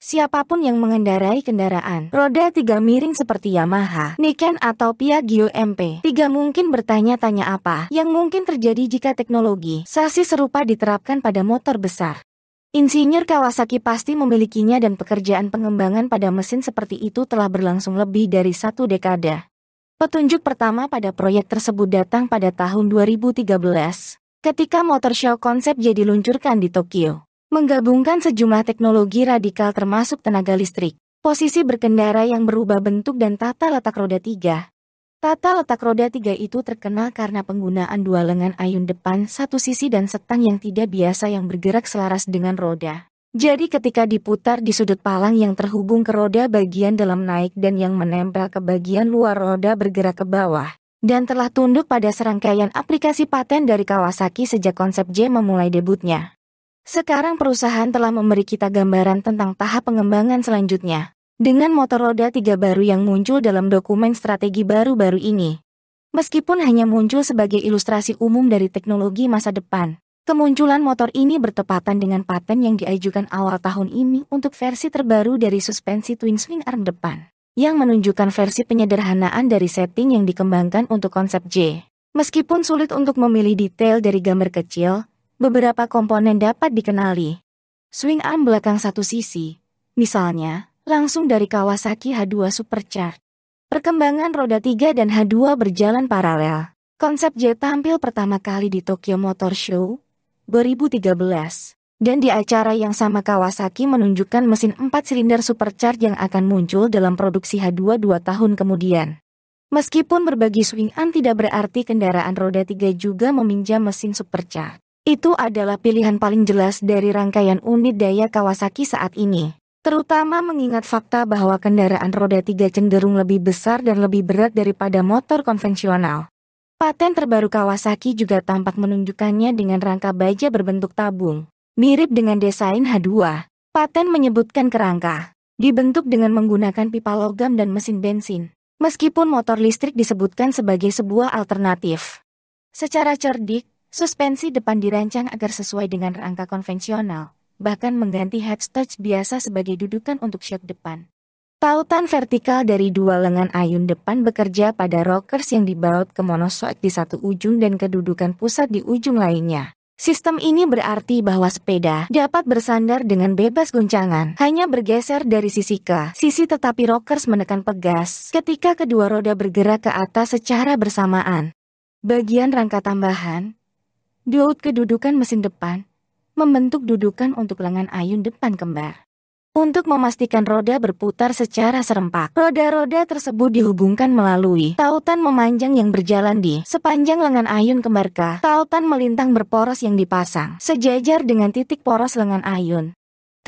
Siapapun yang mengendarai kendaraan roda 3 miring seperti Yamaha, Niken atau Piaggio MP3 mungkin bertanya-tanya apa yang mungkin terjadi jika teknologi sasis serupa diterapkan pada motor besar. Insinyur Kawasaki pasti memilikinya dan pekerjaan pengembangan pada mesin seperti itu telah berlangsung lebih dari 1 dekade. Petunjuk pertama pada proyek tersebut datang pada tahun 2013, ketika motor show konsep J diluncurkan di Tokyo. Menggabungkan sejumlah teknologi radikal termasuk tenaga listrik, posisi berkendara yang berubah bentuk dan tata letak roda 3. Tata letak roda 3 itu terkenal karena penggunaan dua lengan ayun depan satu sisi dan setang yang tidak biasa yang bergerak selaras dengan roda. Jadi ketika diputar di sudut palang yang terhubung ke roda bagian dalam naik dan yang menempel ke bagian luar roda bergerak ke bawah. Dan telah tunduk pada serangkaian aplikasi paten dari Kawasaki sejak konsep J memulai debutnya. Sekarang perusahaan telah memberi kita gambaran tentang tahap pengembangan selanjutnya, dengan motor roda 3 baru yang muncul dalam dokumen strategi baru-baru ini. Meskipun hanya muncul sebagai ilustrasi umum dari teknologi masa depan, kemunculan motor ini bertepatan dengan paten yang diajukan awal tahun ini untuk versi terbaru dari suspensi twin swing arm depan, yang menunjukkan versi penyederhanaan dari setting yang dikembangkan untuk konsep J. Meskipun sulit untuk memilih detail dari gambar kecil, beberapa komponen dapat dikenali. Swing arm belakang satu sisi, misalnya, langsung dari Kawasaki H2 Supercharged. Perkembangan roda 3 dan H2 berjalan paralel. Konsep J tampil pertama kali di Tokyo Motor Show 2013. Dan di acara yang sama Kawasaki menunjukkan mesin 4 silinder supercharged yang akan muncul dalam produksi H2 2 tahun kemudian. Meskipun berbagi swing arm tidak berarti kendaraan roda 3 juga meminjam mesin supercharged. Itu adalah pilihan paling jelas dari rangkaian unit daya Kawasaki saat ini. Terutama mengingat fakta bahwa kendaraan roda 3 cenderung lebih besar dan lebih berat daripada motor konvensional. Paten terbaru Kawasaki juga tampak menunjukkannya dengan rangka baja berbentuk tabung. Mirip dengan desain H2, paten menyebutkan kerangka dibentuk dengan menggunakan pipa logam dan mesin bensin. Meskipun motor listrik disebutkan sebagai sebuah alternatif. Secara cerdik, suspensi depan dirancang agar sesuai dengan rangka konvensional, bahkan mengganti headstouch biasa sebagai dudukan untuk shock depan. Tautan vertikal dari dua lengan ayun depan bekerja pada rockers yang dibaut ke monoshock di satu ujung dan kedudukan pusat di ujung lainnya. Sistem ini berarti bahwa sepeda dapat bersandar dengan bebas guncangan, hanya bergeser dari sisi ke sisi tetapi rockers menekan pegas ketika kedua roda bergerak ke atas secara bersamaan. Bagian rangka tambahan, diode kedudukan mesin depan, membentuk dudukan untuk lengan ayun depan kembar. Untuk memastikan roda berputar secara serempak, roda-roda tersebut dihubungkan melalui tautan memanjang yang berjalan di sepanjang lengan ayun kembar ke tautan melintang berporos yang dipasang sejajar dengan titik poros lengan ayun.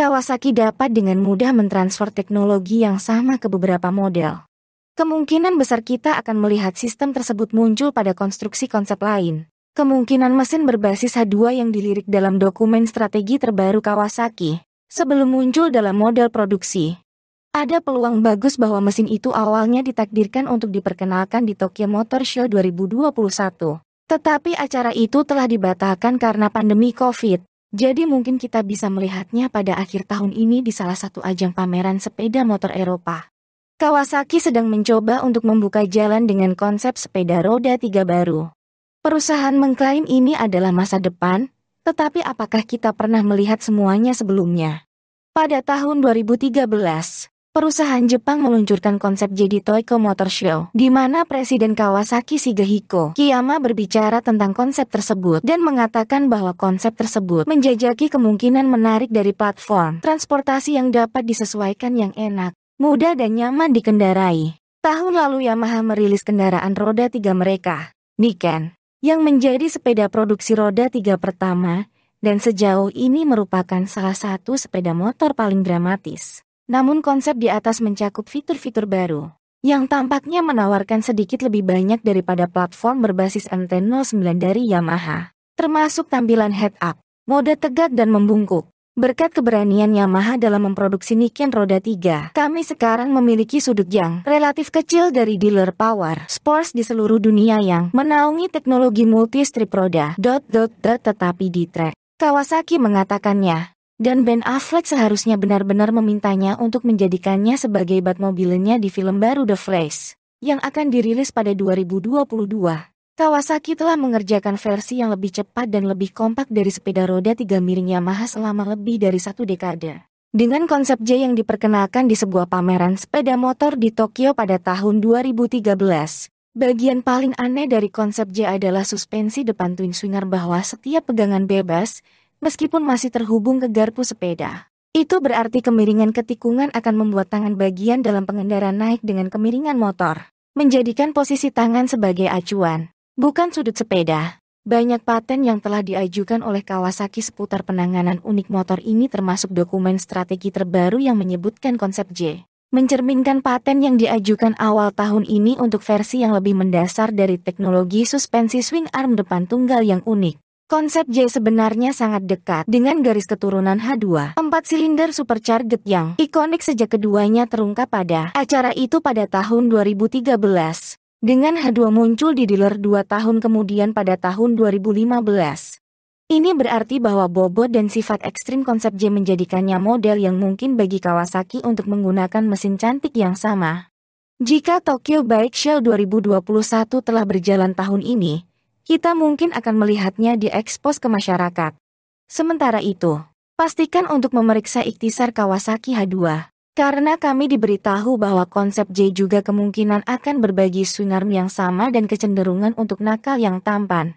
Kawasaki dapat dengan mudah mentransfer teknologi yang sama ke beberapa model. Kemungkinan besar kita akan melihat sistem tersebut muncul pada konstruksi konsep lain. Kemungkinan mesin berbasis H2 yang dilirik dalam dokumen strategi terbaru Kawasaki sebelum muncul dalam model produksi. Ada peluang bagus bahwa mesin itu awalnya ditakdirkan untuk diperkenalkan di Tokyo Motor Show 2021. Tetapi acara itu telah dibatalkan karena pandemi COVID. Jadi mungkin kita bisa melihatnya pada akhir tahun ini di salah satu ajang pameran sepeda motor Eropa. Kawasaki sedang mencoba untuk membuka jalan dengan konsep sepeda roda 3 baru. Perusahaan mengklaim ini adalah masa depan, tetapi apakah kita pernah melihat semuanya sebelumnya? Pada tahun 2013, perusahaan Jepang meluncurkan konsep J di Tokyo Motor Show, di mana Presiden Kawasaki Shigehiko Kiyama berbicara tentang konsep tersebut dan mengatakan bahwa konsep tersebut menjajaki kemungkinan menarik dari platform transportasi yang dapat disesuaikan yang enak, mudah dan nyaman dikendarai. Tahun lalu Yamaha merilis kendaraan roda 3 mereka, Niken, yang menjadi sepeda produksi roda 3 pertama, dan sejauh ini merupakan salah satu sepeda motor paling dramatis. Namun konsep di atas mencakup fitur-fitur baru, yang tampaknya menawarkan sedikit lebih banyak daripada platform berbasis MT-09 dari Yamaha, termasuk tampilan head-up, mode tegak dan membungkuk. Berkat keberanian Yamaha dalam memproduksi Niken roda 3, kami sekarang memiliki sudut yang relatif kecil dari dealer power sports di seluruh dunia yang menaungi teknologi multi-strip roda. Tetapi di track, Kawasaki mengatakannya, Dan Ben Affleck seharusnya benar-benar memintanya untuk menjadikannya sebagai Batmobile-nya di film baru The Flash, yang akan dirilis pada 2022. Kawasaki telah mengerjakan versi yang lebih cepat dan lebih kompak dari sepeda roda 3 miring Yamaha selama lebih dari 1 dekade. Dengan konsep J yang diperkenalkan di sebuah pameran sepeda motor di Tokyo pada tahun 2013, bagian paling aneh dari konsep J adalah suspensi depan twin swinger bahwa setiap pegangan bebas, meskipun masih terhubung ke garpu sepeda. Itu berarti kemiringan ketikungan akan membuat tangan bagian dalam pengendara naik dengan kemiringan motor, menjadikan posisi tangan sebagai acuan, bukan sudut sepeda. Banyak paten yang telah diajukan oleh Kawasaki seputar penanganan unik motor ini termasuk dokumen strategi terbaru yang menyebutkan konsep J. Mencerminkan paten yang diajukan awal tahun ini untuk versi yang lebih mendasar dari teknologi suspensi swing arm depan tunggal yang unik. Konsep J sebenarnya sangat dekat dengan garis keturunan H2, 4 silinder supercharged yang ikonik sejak keduanya terungkap pada acara itu pada tahun 2013. Dengan H2 muncul di dealer 2 tahun kemudian pada tahun 2015. Ini berarti bahwa bobot dan sifat ekstrim konsep J menjadikannya model yang mungkin bagi Kawasaki untuk menggunakan mesin cantik yang sama. Jika Tokyo Bike Show 2021 telah berjalan tahun ini, kita mungkin akan melihatnya diekspos ke masyarakat. Sementara itu, pastikan untuk memeriksa ikhtisar Kawasaki H2, karena kami diberitahu bahwa konsep J juga kemungkinan akan berbagi swing arm yang sama dan kecenderungan untuk nakal yang tampan.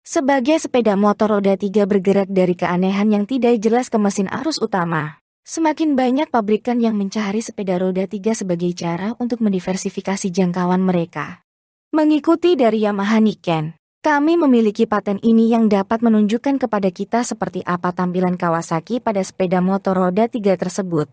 Sebagai sepeda motor roda 3 bergerak dari keanehan yang tidak jelas ke mesin arus utama, semakin banyak pabrikan yang mencari sepeda roda 3 sebagai cara untuk mendiversifikasi jangkauan mereka. Mengikuti dari Yamaha Niken, kami memiliki paten ini yang dapat menunjukkan kepada kita seperti apa tampilan Kawasaki pada sepeda motor roda 3 tersebut.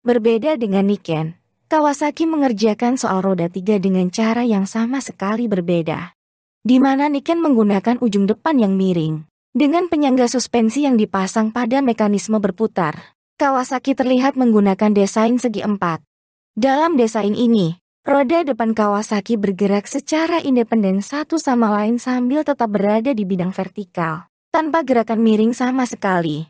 Berbeda dengan Niken, Kawasaki mengerjakan soal roda 3 dengan cara yang sama sekali berbeda. Di mana Niken menggunakan ujung depan yang miring, dengan penyangga suspensi yang dipasang pada mekanisme berputar. Kawasaki terlihat menggunakan desain segi 4. Dalam desain ini, roda depan Kawasaki bergerak secara independen satu sama lain sambil tetap berada di bidang vertikal, tanpa gerakan miring sama sekali.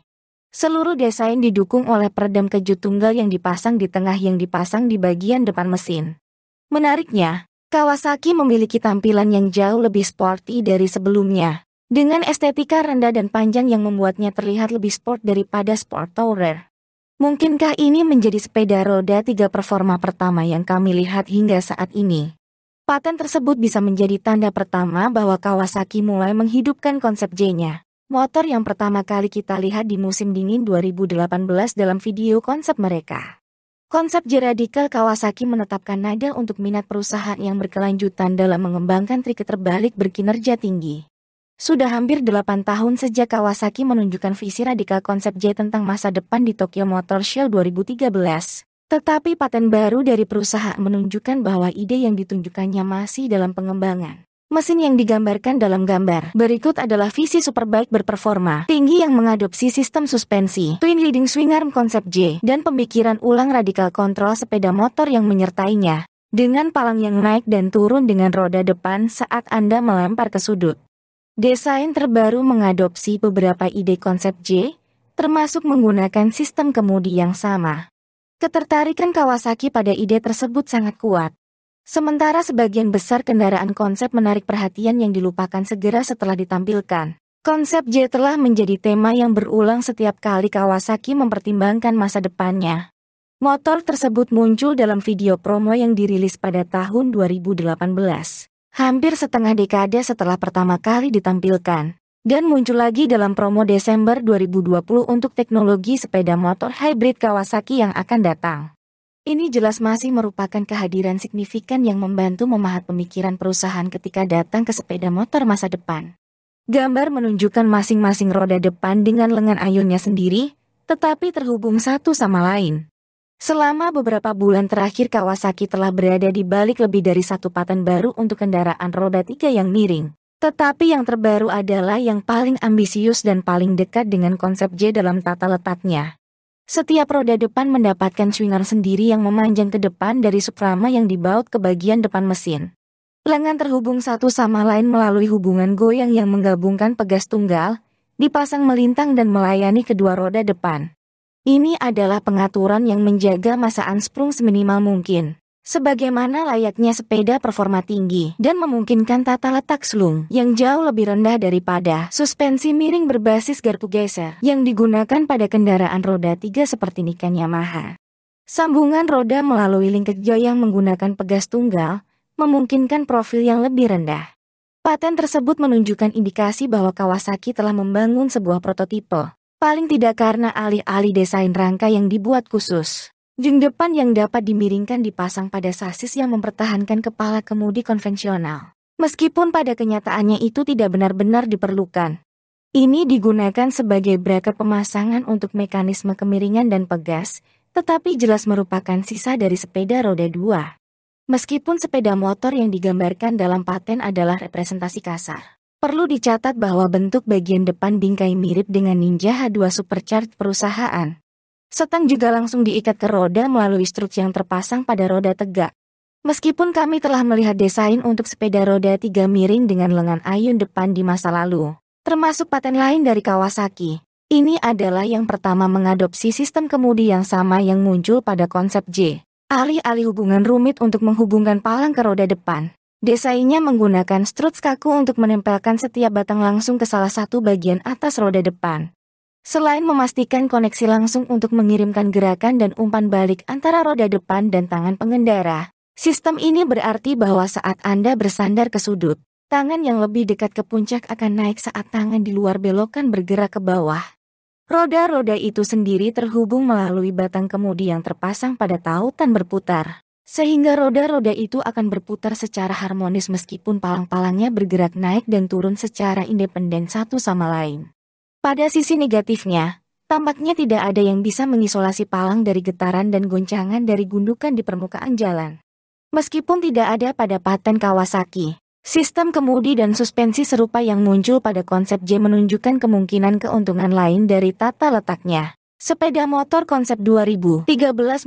Seluruh desain didukung oleh peredam kejut tunggal yang dipasang di tengah yang dipasang di bagian depan mesin. Menariknya, Kawasaki memiliki tampilan yang jauh lebih sporty dari sebelumnya, dengan estetika rendah dan panjang yang membuatnya terlihat lebih sport daripada sport tourer. Mungkinkah ini menjadi sepeda roda 3 performa pertama yang kami lihat hingga saat ini? Paten tersebut bisa menjadi tanda pertama bahwa Kawasaki mulai menghidupkan konsep J-nya. Motor yang pertama kali kita lihat di musim dingin 2018 dalam video konsep mereka. Konsep J radikal Kawasaki menetapkan nada untuk minat perusahaan yang berkelanjutan dalam mengembangkan trik terbalik berkinerja tinggi. Sudah hampir 8 tahun sejak Kawasaki menunjukkan visi radikal konsep J tentang masa depan di Tokyo Motor Show 2013. Tetapi paten baru dari perusahaan menunjukkan bahwa ide yang ditunjukkannya masih dalam pengembangan. Mesin yang digambarkan dalam gambar berikut adalah visi superbike berperforma tinggi yang mengadopsi sistem suspensi twin leading swing arm konsep J dan pemikiran ulang radikal kontrol sepeda motor yang menyertainya, dengan palang yang naik dan turun dengan roda depan saat Anda melempar ke sudut. Desain terbaru mengadopsi beberapa ide konsep J, termasuk menggunakan sistem kemudi yang sama. Ketertarikan Kawasaki pada ide tersebut sangat kuat. Sementara sebagian besar kendaraan konsep menarik perhatian yang dilupakan segera setelah ditampilkan. Konsep J telah menjadi tema yang berulang setiap kali Kawasaki mempertimbangkan masa depannya. Motor tersebut muncul dalam video promo yang dirilis pada tahun 2018. Hampir setengah dekade setelah pertama kali ditampilkan, dan muncul lagi dalam promo Desember 2020 untuk teknologi sepeda motor hybrid Kawasaki yang akan datang. Ini jelas masih merupakan kehadiran signifikan yang membantu memahat pemikiran perusahaan ketika datang ke sepeda motor masa depan. Gambar menunjukkan masing-masing roda depan dengan lengan ayunnya sendiri, tetapi terhubung satu sama lain. Selama beberapa bulan terakhir Kawasaki telah berada di balik lebih dari satu paten baru untuk kendaraan roda 3 yang miring. Tetapi yang terbaru adalah yang paling ambisius dan paling dekat dengan konsep J dalam tata letaknya. Setiap roda depan mendapatkan swing arm sendiri yang memanjang ke depan dari suprama yang dibaut ke bagian depan mesin. Lengan terhubung satu sama lain melalui hubungan goyang yang menggabungkan pegas tunggal, dipasang melintang dan melayani kedua roda depan. Ini adalah pengaturan yang menjaga masa unsprung seminimal mungkin, sebagaimana layaknya sepeda performa tinggi dan memungkinkan tata letak slung yang jauh lebih rendah daripada suspensi miring berbasis garpu geser yang digunakan pada kendaraan roda 3 seperti Niken Yamaha. Sambungan roda melalui linkage joy yang menggunakan pegas tunggal memungkinkan profil yang lebih rendah. Paten tersebut menunjukkan indikasi bahwa Kawasaki telah membangun sebuah prototipe, paling tidak karena alih-alih desain rangka yang dibuat khusus. Jung depan yang dapat dimiringkan dipasang pada sasis yang mempertahankan kepala kemudi konvensional. Meskipun pada kenyataannya itu tidak benar-benar diperlukan. Ini digunakan sebagai bracket pemasangan untuk mekanisme kemiringan dan pegas, tetapi jelas merupakan sisa dari sepeda roda 2. Meskipun sepeda motor yang digambarkan dalam paten adalah representasi kasar, perlu dicatat bahwa bentuk bagian depan bingkai mirip dengan Ninja H2 Supercharged perusahaan. Setang juga langsung diikat ke roda melalui strut yang terpasang pada roda tegak. Meskipun kami telah melihat desain untuk sepeda roda 3 miring dengan lengan ayun depan di masa lalu, termasuk paten lain dari Kawasaki, ini adalah yang pertama mengadopsi sistem kemudi yang sama yang muncul pada konsep J. Alih-alih hubungan rumit untuk menghubungkan palang ke roda depan, desainnya menggunakan strut kaku untuk menempelkan setiap batang langsung ke salah satu bagian atas roda depan. Selain memastikan koneksi langsung untuk mengirimkan gerakan dan umpan balik antara roda depan dan tangan pengendara, sistem ini berarti bahwa saat Anda bersandar ke sudut, tangan yang lebih dekat ke puncak akan naik saat tangan di luar belokan bergerak ke bawah. Roda-roda itu sendiri terhubung melalui batang kemudi yang terpasang pada tautan berputar, sehingga roda-roda itu akan berputar secara harmonis meskipun palang-palangnya bergerak naik dan turun secara independen satu sama lain. Pada sisi negatifnya, tampaknya tidak ada yang bisa mengisolasi palang dari getaran dan goncangan dari gundukan di permukaan jalan. Meskipun tidak ada pada paten Kawasaki, sistem kemudi dan suspensi serupa yang muncul pada konsep J menunjukkan kemungkinan keuntungan lain dari tata letaknya. Sepeda motor konsep 2013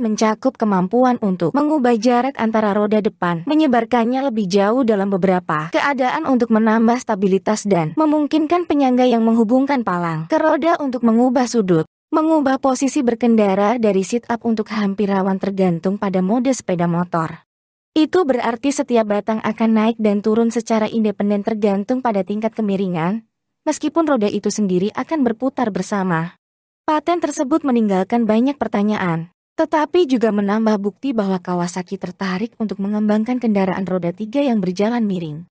mencakup kemampuan untuk mengubah jarak antara roda depan, menyebarkannya lebih jauh dalam beberapa keadaan untuk menambah stabilitas dan memungkinkan penyangga yang menghubungkan palang ke roda untuk mengubah sudut, mengubah posisi berkendara dari sit-up untuk hampir rawan tergantung pada mode sepeda motor. Itu berarti setiap batang akan naik dan turun secara independen tergantung pada tingkat kemiringan, meskipun roda itu sendiri akan berputar bersama. Paten tersebut meninggalkan banyak pertanyaan, tetapi juga menambah bukti bahwa Kawasaki tertarik untuk mengembangkan kendaraan roda 3 yang berjalan miring.